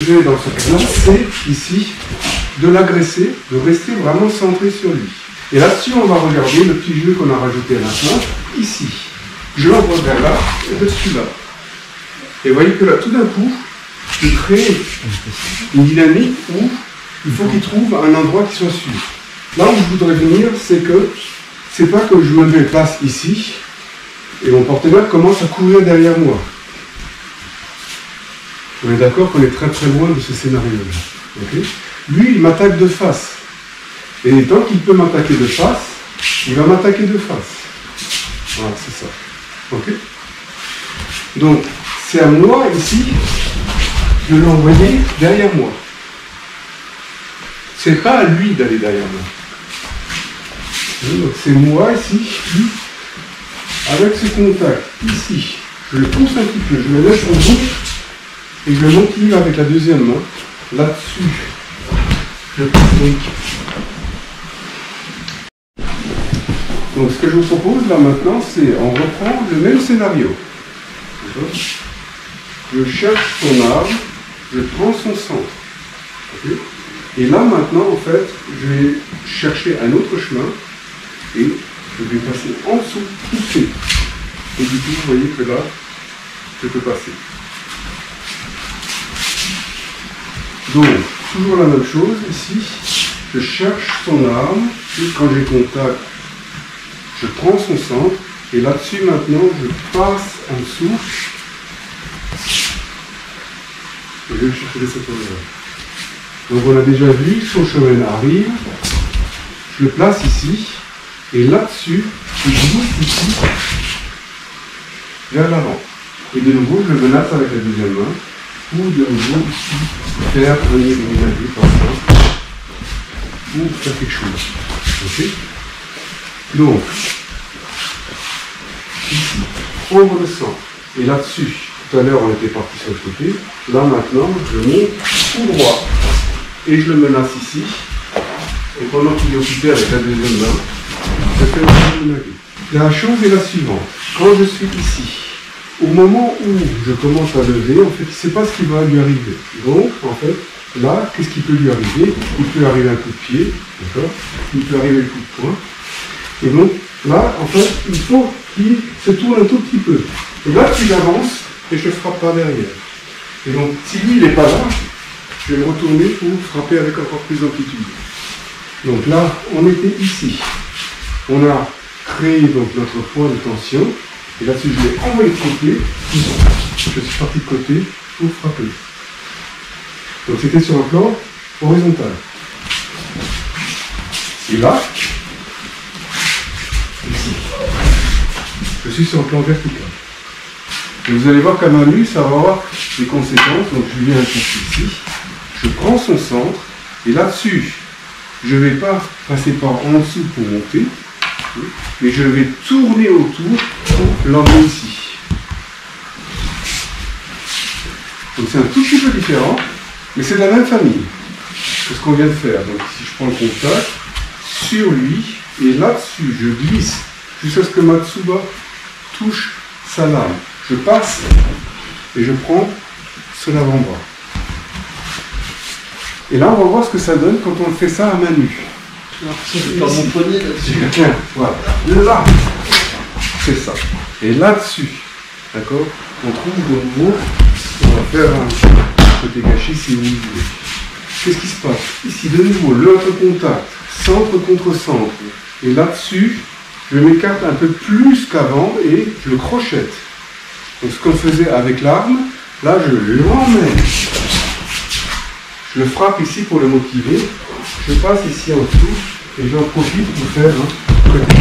Je vais dans ce cas-là, c'est ici de l'agresser, de rester vraiment centré sur lui. Et là-dessus, on va regarder le petit jeu qu'on a rajouté à la fin, ici. Je l'envoie vers là, et dessus là. Et vous voyez que là, tout d'un coup, je crée une dynamique où il faut qu'il trouve un endroit qui soit sûr. Là où je voudrais venir, c'est que c'est pas que je me place ici et mon partenaire commence à courir derrière moi. On est d'accord qu'on est très très loin de ce scénario-là. Okay, lui, il m'attaque de face. Et tant qu'il peut m'attaquer de face, il va m'attaquer de face. Voilà, c'est ça. Ok. Donc, c'est à moi ici de l'envoyer derrière moi. C'est pas à lui d'aller derrière moi. Donc c'est moi ici, lui, avec ce contact ici. Je le pousse un petit peu, je le laisse en boucle et je le motive avec la deuxième main. Là-dessus, je pousse. Donc ce que je vous propose là maintenant, c'est on reprend le même scénario. Je cherche son arme, je prends son centre. Okay. Et là maintenant, en fait, je vais chercher un autre chemin et je vais passer en dessous, pousser. Et du coup, vous voyez que là, je peux passer. Donc, toujours la même chose ici. Je cherche son arme et quand j'ai contact, je prends son centre et là-dessus maintenant, je passe en dessous. Et je vais chercher cette hauteur. Donc on a déjà vu, son chemin arrive, je le place ici, et là-dessus, je pousse ici, vers l'avant. Et de nouveau, je le menace avec la deuxième main, pour de nouveau ici, faire un éliminateur par ça, pour faire quelque chose. Ok. Donc, ici, on redescend, et là-dessus, tout à l'heure on était parti sur le côté, là maintenant, je monte tout droit. Et je le menace ici, et pendant qu'il est occupé avec la deuxième main, je fais le menacer. La chose est la suivante. Quand je suis ici, au moment où je commence à lever, en fait, il ne sait pas ce qui va lui arriver. Donc, en fait, là, qu'est-ce qui peut lui arriver? Il peut arriver un coup de pied, d'accord? Il peut arriver le coup de poing. Et donc, là, en fait, il faut qu'il se tourne un tout petit peu. Et là, il avance, et je ne frappe pas derrière. Et donc, si lui, il n'est pas là, je vais me retourner pour frapper avec encore plus d'amplitude. Donc là, on était ici. On a créé donc notre point de tension. Et là-dessus, je l'ai envoyé de côté. Je suis parti de côté pour frapper. Donc c'était sur un plan horizontal. Et là, ici, je suis sur un plan vertical. Et vous allez voir qu'à ma vue, ça va avoir des conséquences. Donc je viens ici. Je prends son centre, et là-dessus, je ne vais pas passer par en dessous pour monter, mais je vais tourner autour pour l'emmener ici. Donc c'est un tout petit peu différent, mais c'est de la même famille que ce qu'on vient de faire. Donc si je prends le contact sur lui, et là-dessus, je glisse jusqu'à ce que Matsuba touche sa lame. Je passe, et je prends son avant-bras. Et là, on va voir ce que ça donne quand on fait ça à main nue. C'est dans mon poignet là-dessus. Tiens, voilà. Là, c'est ça. Et là-dessus, d'accord, on trouve de nouveau, on va faire un côté gâchis si vous voulez. Qu'est-ce qui se passe? Ici, de nouveau, l'autre contact, centre contre centre. Et là-dessus, je m'écarte un peu plus qu'avant et je le crochette. Donc ce qu'on faisait avec l'arme, là, je l'emmène. Je le frappe ici pour le motiver, je passe ici en dessous et j'en profite pour faire un côté.